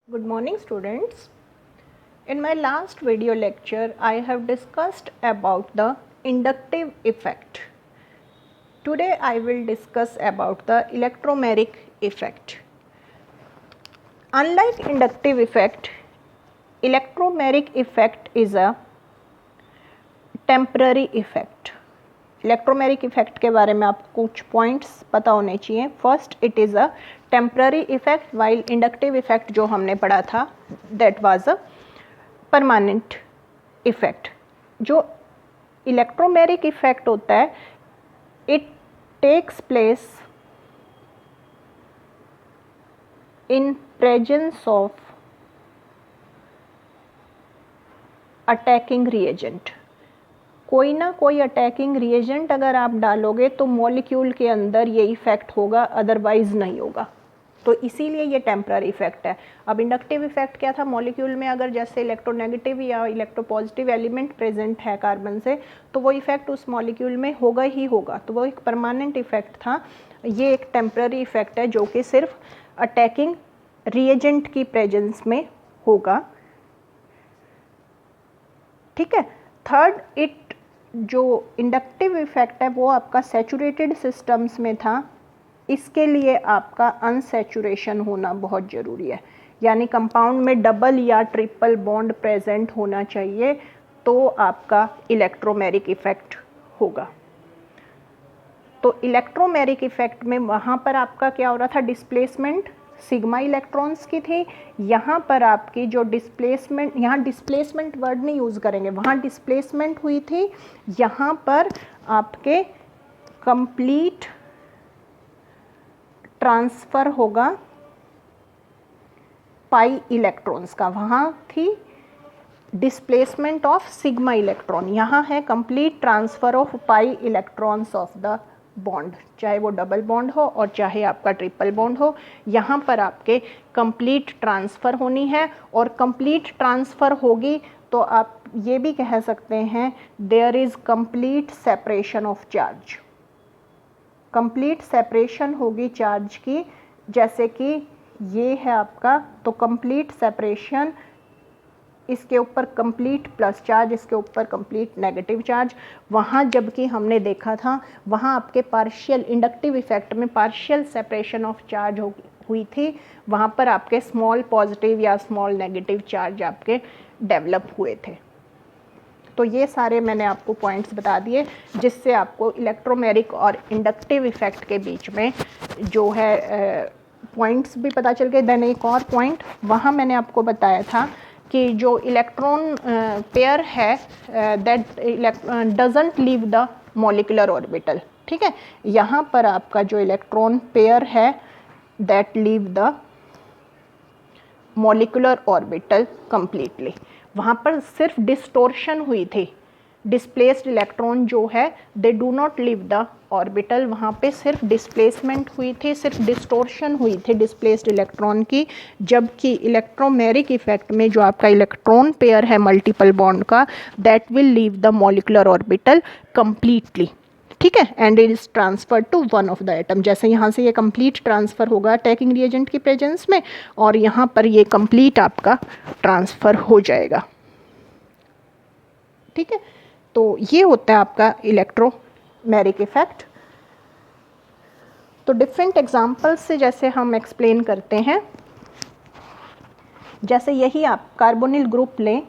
Good morning students. In my last video lecture I have discussed about the inductive effect. Today I will discuss about the electromeric effect. Unlike inductive effect, electromeric effect is a temporary effect. Electromeric effect के बारे में आपको कुछ points पता होने चाहिए. First, it is a temporary effect, while inductive effect जो हमने पढ़ा था that was a permanent effect. जो इलेक्ट्रोमेरिक इफेक्ट होता है it takes place in presence of attacking reagent. कोई ना कोई अटैकिंग रिएजेंट अगर आप डालोगे तो मॉलिक्यूल के अंदर ये इफेक्ट होगा, अदरवाइज नहीं होगा. तो इसीलिए ये टेम्पररी इफेक्ट है. अब इंडक्टिव इफेक्ट क्या था, मॉलिक्यूल में अगर जैसे इलेक्ट्रोनेगेटिव या इलेक्ट्रोपॉजिटिव एलिमेंट प्रेजेंट है कार्बन से तो वो इफेक्ट उस मॉलिक्यूल में होगा ही होगा. तो वो एक परमानेंट इफेक्ट था. ये एक टेम्पररी इफेक्ट है जो कि सिर्फ अटैकिंग रिएजेंट की प्रेजेंस में होगा. ठीक है. थर्ड, इट जो इंडक्टिव इफेक्ट है वो आपका सैचुरेटेड सिस्टम्स में था. इसके लिए आपका अनसैचुरेशन होना बहुत ज़रूरी है, यानी कंपाउंड में डबल या ट्रिपल बॉन्ड प्रेजेंट होना चाहिए तो आपका इलेक्ट्रोमेरिक इफेक्ट होगा. तो इलेक्ट्रोमेरिक इफेक्ट में वहाँ पर आपका क्या हो रहा था, डिस्प्लेसमेंट सिग्मा इलेक्ट्रॉन्स की थी. यहाँ पर आपकी जो डिस्प्लेसमेंट, यहाँ डिस्प्लेसमेंट वर्ड नहीं यूज़ करेंगे, वहाँ डिस्प्लेसमेंट हुई थी. यहाँ पर आपके कंप्लीट ट्रांसफ़र होगा पाई इलेक्ट्रॉन्स का. वहाँ थी डिस्प्लेसमेंट ऑफ सिग्मा इलेक्ट्रॉन, यहाँ है complete transfer of pi electrons of the bond, चाहे वो डबल बॉन्ड हो और चाहे आपका ट्रिपल बॉन्ड हो. यहाँ पर आपके कंप्लीट ट्रांसफ़र होनी है और कंप्लीट ट्रांसफ़र होगी तो आप ये भी कह सकते हैं there is complete separation of charge. Complete separation होगी चार्ज की. जैसे कि ये है आपका, तो कंप्लीट सेपरेशन, इसके ऊपर कंप्लीट प्लस चार्ज, इसके ऊपर कंप्लीट नेगेटिव चार्ज. वहाँ जबकि हमने देखा था वहाँ आपके पार्शियल इंडक्टिव इफेक्ट में पार्शियल सेपरेशन ऑफ चार्ज हुई थी. वहाँ पर आपके स्मॉल पॉजिटिव या स्मॉल नेगेटिव चार्ज आपके डेवलप हुए थे. तो ये सारे मैंने आपको पॉइंट्स बता दिए जिससे आपको इलेक्ट्रोमेरिक और इंडक्टिव इफेक्ट के बीच में जो है पॉइंट्स भी पता चल गए. देन एक और पॉइंट वहाँ मैंने आपको बताया था कि जो इलेक्ट्रॉन पेयर है that doesn't leave the molecular orbital. ठीक है. यहाँ पर आपका जो इलेक्ट्रॉन पेयर है that leave the molecular orbital completely. वहाँ पर सिर्फ डिस्टोर्शन हुई थी. डिस्प्लेस्ड इलेक्ट्रॉन जो है they do not leave the orbital. वहाँ पे सिर्फ डिस्प्लेसमेंट हुई थी, सिर्फ डिस्टोर्शन हुई थी डिस्प्लेस्ड इलेक्ट्रॉन की. जबकि इलेक्ट्रोमेरिक इफेक्ट में जो आपका इलेक्ट्रॉन पेयर है मल्टीपल बॉन्ड का that will leave the molecular orbital completely. ठीक है. And it is transfer to one of the atom. जैसे यहाँ से ये कंप्लीट ट्रांसफ़र होगा अटैकिंग रिएजेंट की प्रेजेंस में और यहाँ पर ये कंप्लीट आपका ट्रांसफ़र हो जाएगा. ठीक है. तो ये होता है आपका इलेक्ट्रोमेरिक इफेक्ट. तो डिफरेंट एग्जांपल्स से जैसे हम एक्सप्लेन करते हैं, जैसे यही आप कार्बोनिल ग्रुप लें.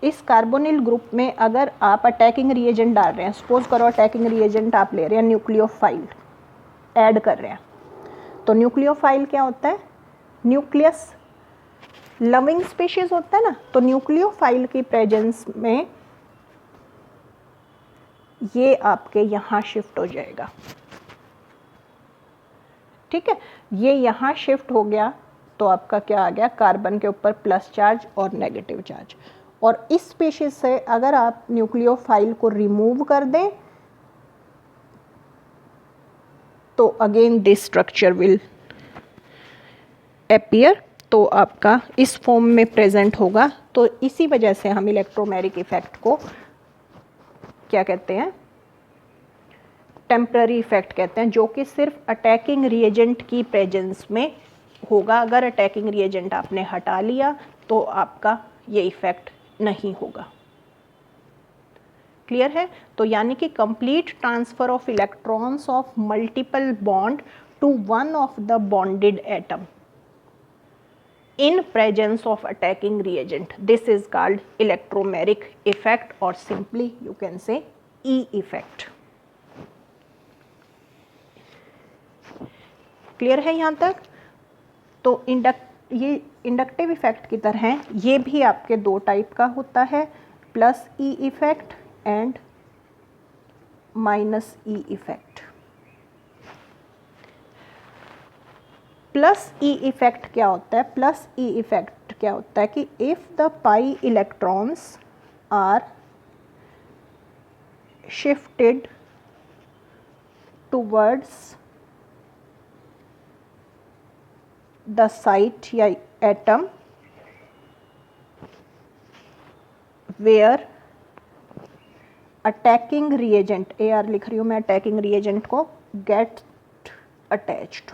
इस कार्बोनिल ग्रुप में अगर आप अटैकिंग रिएजेंट डाल रहे हैं, सपोज करो अटैकिंग रिएजेंट आप ले रहे हैं, न्यूक्लियोफाइल ऐड कर रहे हैं. तो न्यूक्लियोफाइल क्या होता है, न्यूक्लियस लविंग स्पीशीज होता है ना. तो न्यूक्लियोफाइल की प्रेजेंस में ये आपके यहाँ शिफ्ट हो जाएगा. ठीक है. ये यहाँ शिफ्ट हो गया तो आपका क्या आ गया, कार्बन के ऊपर प्लस चार्ज और नेगेटिव चार्ज. और इस स्पीशीज से अगर आप न्यूक्लियोफाइल को रिमूव कर दें तो again this structure will appear. तो आपका इस फॉर्म में प्रेजेंट होगा. तो इसी वजह से हम इलेक्ट्रोमेरिक इफेक्ट को क्या कहते हैं, टेम्पररी इफेक्ट कहते हैं, जो कि सिर्फ अटैकिंग रिएजेंट की प्रेजेंस में होगा अगर अटैकिंग रिएजेंट आपने हटा लिया तो आपका ये इफेक्ट नहीं होगा। क्लियर है? तो यानी कि complete transfer of electrons of multiple bond to one of the bonded atom in presence of attacking reagent. This is called electromeric effect, or simply you can say E effect. Clear है यहाँ तक? तो ये inductive effect की तरह है, ये भी आपके दो टाइप का होता है, plus E effect and minus E effect. Plus E effect क्या होता है? प्लस ई इफेक्ट क्या होता है कि if the pi electrons are shifted towards the site या atom where attacking reagent, A R लिख रही हूँ मैं अटैकिंग रिएजेंट को, गेट अटैच्ड।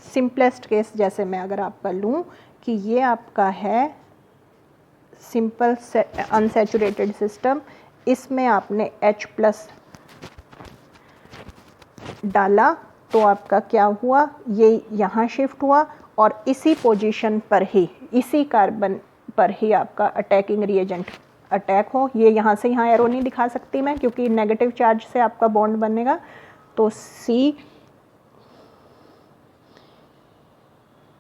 सिंपलेस्ट केस जैसे मैं अगर आपका लूँ कि ये आपका है सिंपल अनसैचुरेटेड सिस्टम, इसमें आपने H प्लस डाला तो आपका क्या हुआ, ये यहाँ शिफ्ट हुआ और इसी पोजीशन पर ही, इसी कार्बन पर ही आपका अटैकिंग रिएजेंट अटैक हो। ये यहाँ से यहाँ एरो नहीं दिखा सकती मैं क्योंकि नेगेटिव चार्ज से आपका बॉन्ड बनेगा। तो C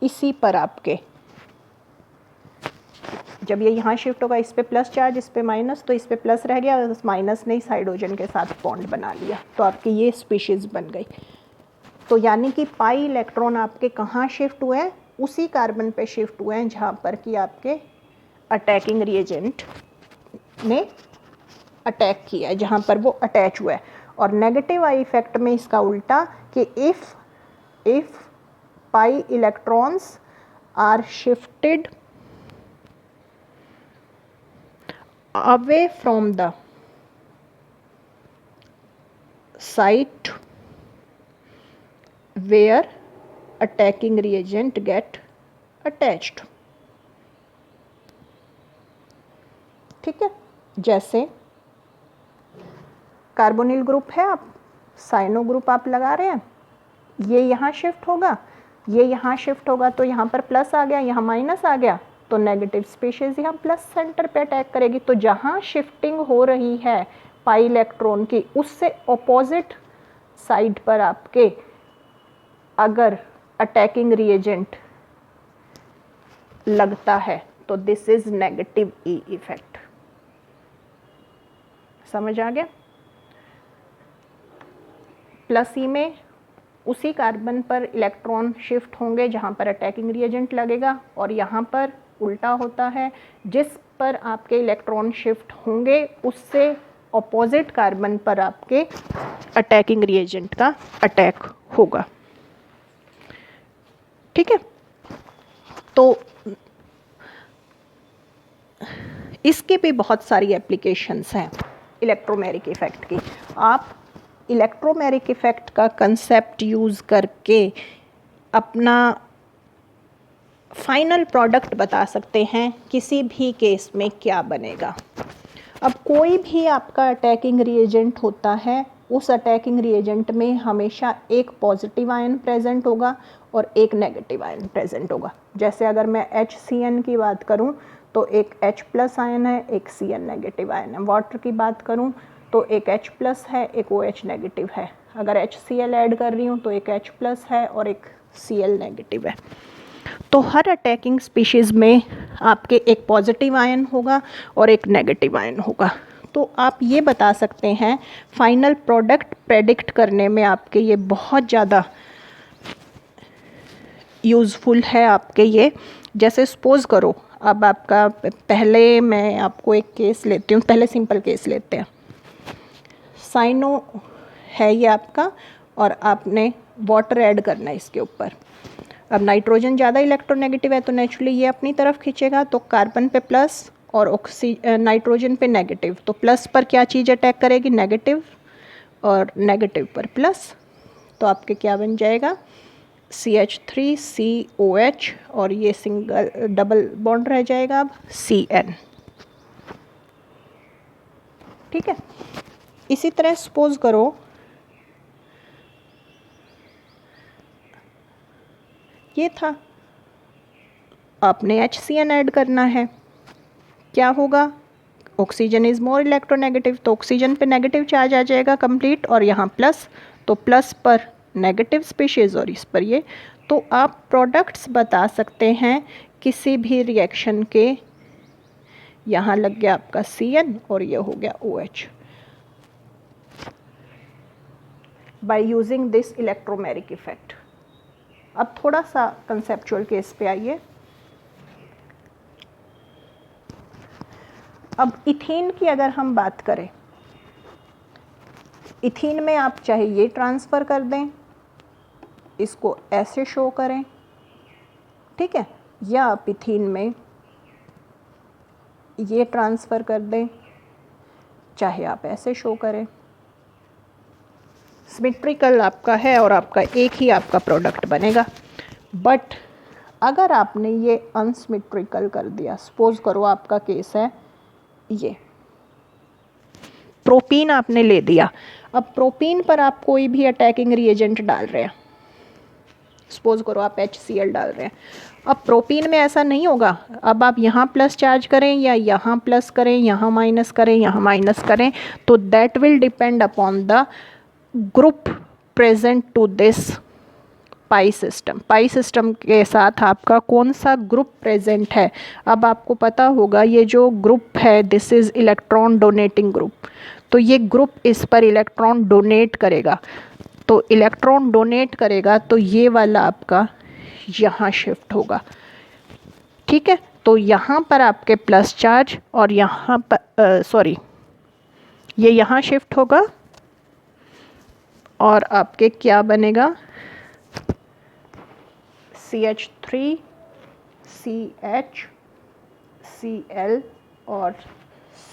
इसी पर आपके जब ये यहाँ शिफ्ट होगा, इस पे प्लस चार्ज, इस पे माइनस, तो इस पे प्लस रह गया, उस माइनस ने इस हाइड्रोजन के साथ बॉन्ड बना लिया, तो आपकी ये स्पीशीज़ बन गई। तो यानी कि पाई इलेक्ट्रॉन आपके कहाँ शिफ्ट हुए हैं? उसी कार्बन पे शिफ्ट हुए हैं जहाँ पर कि आपके अटैकिंग रिएजेंट ने अटैक किया है, जहाँ पर वो अटैच हुआ है। और नेगेटिव आई इफेक्ट में इसका उल्टा कि if pi electrons are shifted away from the site where attacking reagent get attached। ठीक है, जैसे कार्बोनिल ग्रुप है, आप साइनो ग्रुप आप लगा रहे हैं, ये यहाँ शिफ्ट होगा, ये यहाँ शिफ्ट होगा, तो यहाँ पर प्लस आ गया, यहाँ माइनस आ गया, तो नेगेटिव स्पीशीज यहाँ प्लस सेंटर पे अटैक करेगी। तो जहाँ शिफ्टिंग हो रही है पाई इलेक्ट्रॉन की, उससे ऑपोजिट साइड पर आपके अगर अटैकिंग रिएजेंट लगता है तो this is negative E effect. समझ आ गया? प्लस ई में उसी कार्बन पर इलेक्ट्रॉन शिफ्ट होंगे जहाँ पर अटैकिंग रिएजेंट लगेगा, और यहाँ पर उल्टा होता है, जिस पर आपके इलेक्ट्रॉन शिफ्ट होंगे उससे ऑपोजिट कार्बन पर आपके अटैकिंग रिएजेंट का अटैक होगा। ठीक है, तो इसके भी बहुत सारी एप्लीकेशंस हैं इलेक्ट्रोमेरिक इफेक्ट की। आप इलेक्ट्रोमेरिक इफेक्ट का कंसेप्ट यूज़ करके अपना फाइनल प्रोडक्ट बता सकते हैं किसी भी केस में क्या बनेगा। अब कोई भी आपका अटैकिंग रिएजेंट होता है, उस अटैकिंग रिएजेंट में हमेशा एक पॉजिटिव आयन प्रेजेंट होगा और एक नेगेटिव आयन प्रेजेंट होगा। जैसे अगर मैं HCN की बात करूं तो एक H प्लस आयन है, एक Cn नेगेटिव आयन है। वाटर की बात करूं तो एक H प्लस है, एक OH नेगेटिव है। अगर HCl ऐड कर रही हूँ तो एक H प्लस है और एक Cl नेगेटिव है। तो हर अटैकिंग स्पीशीज़ में आपके एक पॉजिटिव आयन होगा और एक नेगेटिव आयन होगा। तो आप ये बता सकते हैं फाइनल प्रोडक्ट प्रेडिक्ट करने में आपके ये बहुत ज़्यादा यूज़फुल है आपके ये। जैसे सपोज़ करो, अब आपका पहले मैं आपको एक केस लेती हूँ, पहले सिंपल केस लेते हैं। साइनो है ये आपका और आपने वाटर ऐड करना है इसके ऊपर। अब नाइट्रोजन ज़्यादा इलेक्ट्रोनेगेटिव है तो नेचुरली ये अपनी तरफ खींचेगा, तो कार्बन पे प्लस और नाइट्रोजन पे नेगेटिव। तो प्लस पर क्या चीज़ अटैक करेगी? नेगेटिव, और नेगेटिव पर प्लस, तो आपके क्या बन जाएगा CH3COH और ये सिंगल डबल बॉन्ड रह जाएगा अब CN। ठीक है, इसी तरह सपोज करो ये था, आपने HCN ऐड करना है, क्या होगा, ऑक्सीजन इज मोर इलेक्ट्रोनेगेटिव, तो ऑक्सीजन पे नेगेटिव चार्ज आ जाएगा कंप्लीट, और यहाँ प्लस, तो प्लस पर नेगेटिव स्पीशीज और इस पर ये। तो आप प्रोडक्ट्स बता सकते हैं किसी भी रिएक्शन के, यहाँ लग गया आपका CN और ये हो गया OH by using this electromeric effect. अब थोड़ा सा कंसेप्चुअल केस पे आइए। अब इथीन की अगर हम बात करें, इथीन में आप चाहे ये ट्रांसफ़र कर दें, इसको ऐसे शो करें, ठीक है, या आप इथीन में ये ट्रांसफ़र कर दें, चाहे आप ऐसे शो करें, सिमेट्रिकल आपका है और आपका एक ही आपका प्रोडक्ट बनेगा। बट अगर आपने ये अनसिमेट्रिकल कर दिया, सपोज करो आपका केस है ये, प्रोपीन आपने ले दिया, अब प्रोपीन पर आप कोई भी अटैकिंग रिएजेंट डाल रहे हैं, सपोज करो आप HCl डाल रहे हैं, अब प्रोपीन में ऐसा नहीं होगा, अब आप यहाँ प्लस चार्ज करें या यहाँ प्लस करें, यहाँ माइनस करें, यहाँ माइनस करें, तो that will depend upon the group present to this pi system. Pi system के साथ आपका कौन सा ग्रुप प्रेजेंट है। अब आपको पता होगा ये जो ग्रुप है this is electron donating group, तो ये ग्रुप इस पर इलेक्ट्रॉन डोनेट करेगा, तो इलेक्ट्रॉन डोनेट करेगा तो ये वाला आपका यहाँ शिफ्ट होगा। ठीक है, तो यहाँ पर आपके प्लस चार्ज और यहाँ पर ये यहाँ शिफ्ट होगा और आपके क्या बनेगा CH3 CH Cl और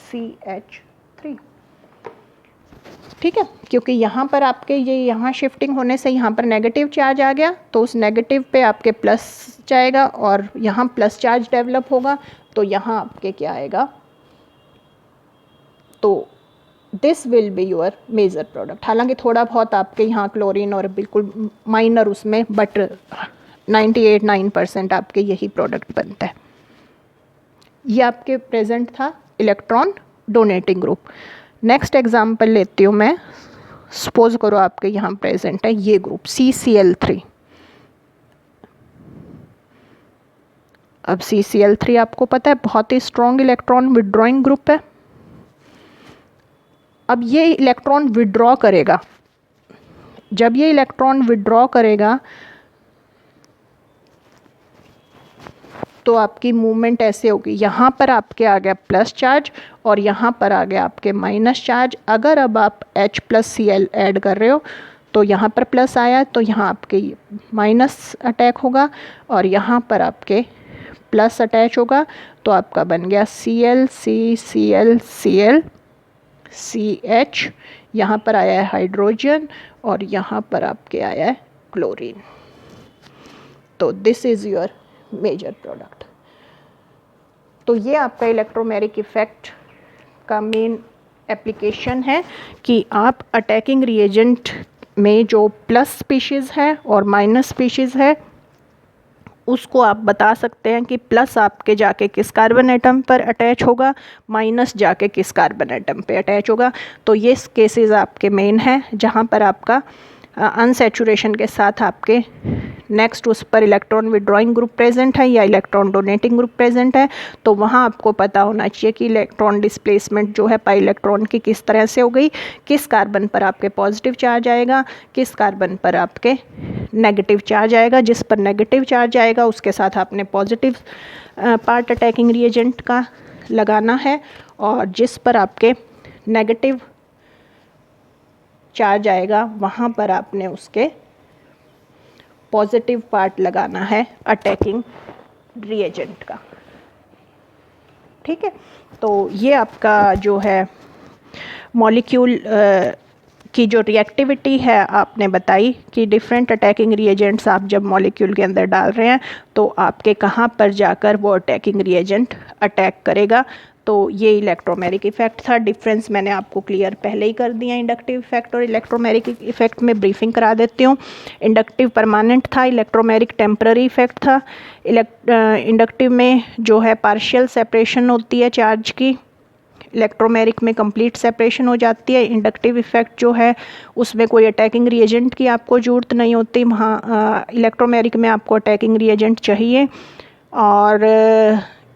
CH3। ठीक है, क्योंकि यहाँ पर आपके ये यहाँ शिफ्टिंग होने से यहाँ पर नेगेटिव चार्ज आ गया, तो उस नेगेटिव पे आपके प्लस जाएगा और यहाँ प्लस चार्ज डेवलप होगा, तो यहाँ आपके क्या आएगा, तो this will be your major product. हालांकि थोड़ा बहुत आपके यहाँ क्लोरीन और बिल्कुल माइनर उसमें, बट 98-9% आपके यही प्रोडक्ट बनता है। ये आपके प्रेजेंट था electron donating group. Next example लेती हूँ मैं, सपोज करो आपके यहाँ प्रेजेंट है ये ग्रुप CCl3। अब CCl3 आपको पता है बहुत ही स्ट्रॉन्ग इलेक्ट्रॉन विड्रॉइंग ग्रुप है। अब ये इलेक्ट्रॉन विड्रॉ करेगा, जब ये इलेक्ट्रॉन विड्रॉ करेगा तो आपकी मूवमेंट ऐसे होगी, यहाँ पर आपके आ गया प्लस चार्ज और यहाँ पर आ गया आपके माइनस चार्ज। अगर अब आप H+Cl ऐड कर रहे हो तो यहाँ पर प्लस आया, तो यहाँ आपके माइनस अटैक होगा और यहाँ पर आपके प्लस अटैच होगा, तो आपका बन गया Cl CCl Cl CH, यहाँ पर आया है हाइड्रोजन और यहाँ पर आपके आया है क्लोरीन। तो this is your major product. तो ये आपका इलेक्ट्रोमेरिक इफ़ेक्ट का मेन एप्लीकेशन है कि आप अटैकिंग रिएजेंट में जो प्लस स्पीशीज़ है और माइनस स्पीशीज़ है उसको आप बता सकते हैं कि प्लस आपके जाके किस कार्बन एटम पर अटैच होगा, माइनस जाके किस कार्बन एटम पे अटैच होगा। तो ये केसेस आपके मेन हैं जहाँ पर आपका अनसैचुरेशन के साथ आपके नेक्स्ट उस पर इलेक्ट्रॉन विड्रॉइंग ग्रुप प्रेजेंट है या इलेक्ट्रॉन डोनेटिंग ग्रुप प्रेजेंट है, तो वहाँ आपको पता होना चाहिए कि इलेक्ट्रॉन डिस्प्लेसमेंट जो है पाई इलेक्ट्रॉन की किस तरह से हो गई, किस कार्बन पर आपके पॉजिटिव चार्ज आएगा, किस कार्बन पर आपके नेगेटिव चार्ज आएगा। जिस पर नेगेटिव चार्ज आएगा उसके साथ आपने पॉजिटिव पार्ट अटैकिंग रिएजेंट का लगाना है और जिस पर आपके नेगेटिव चार्ज आएगा वहाँ पर आपने उसके पॉजिटिव पार्ट लगाना है अटैकिंग रिएजेंट का। ठीक है, तो ये आपका जो है मॉलिक्यूल की जो रिएक्टिविटी है आपने बताई कि डिफरेंट अटैकिंग रिएजेंट्स आप जब मॉलिक्यूल के अंदर डाल रहे हैं तो आपके कहाँ पर जाकर वो अटैकिंग रिएजेंट अटैक करेगा। तो ये इलेक्ट्रोमेरिक इफ़ेक्ट था। डिफरेंस मैंने आपको क्लियर पहले ही कर दिया इंडक्टिव इफेक्ट और इलेक्ट्रोमेरिक इफेक्ट में ब्रीफिंग करा देती हूँ। इंडक्टिव परमानेंट था, इलेक्ट्रोमेरिक टेम्पररी इफेक्ट था। इंडक्टिव में जो है पार्शियल सेपरेशन होती है चार्ज की, इलेक्ट्रोमेरिक में कंप्लीट सेपरेशन हो जाती है। इंडक्टिव इफेक्ट जो है उसमें कोई अटैकिंग रिएजेंट की आपको ज़रूरत नहीं होती, वहाँ इलेक्ट्रोमेरिक में आपको अटैकिंग रिएजेंट चाहिए। और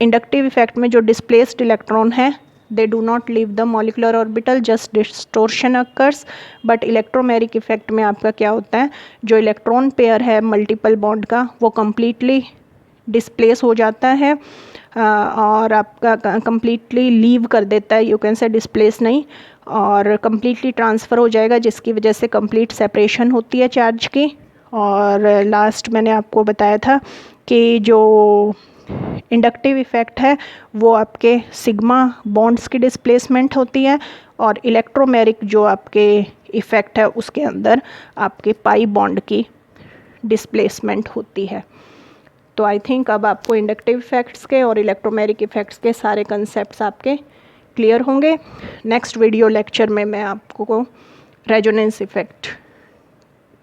इंडक्टिव इफेक्ट में जो डिस्प्लेस्ड इलेक्ट्रॉन है they do not leave the molecular orbital, just distortion occurs. But electromeric effect में आपका क्या होता है, जो इलेक्ट्रॉन पेयर है मल्टीपल बॉन्ड का वो कम्प्लीटली डिस्प्लेस हो जाता है और आपका कम्प्लीटली लीव कर देता है, यू कैन से डिस्प्लेस नहीं, और कम्प्लीटली ट्रांसफ़र हो जाएगा, जिसकी वजह से कंप्लीट सेपरेशन होती है चार्ज की। और लास्ट मैंने आपको बताया था कि जो इंडक्टिव इफ़ेक्ट है वो आपके सिग्मा बॉन्ड्स की डिस्प्लेसमेंट होती है, और इलेक्ट्रोमेरिक जो आपके इफ़ेक्ट है उसके अंदर आपके पाई बॉन्ड की डिस्प्लेसमेंट होती है। तो आई थिंक अब आपको इंडक्टिव इफ़ेक्ट्स के और इलेक्ट्रोमेरिक इफ़ेक्ट्स के सारे कंसेप्ट्स आपके क्लियर होंगे। नेक्स्ट वीडियो लेक्चर में मैं आपको रेजोनेंस इफ़ेक्ट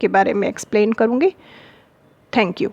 के बारे में एक्सप्लेन करूँगी। Thank you.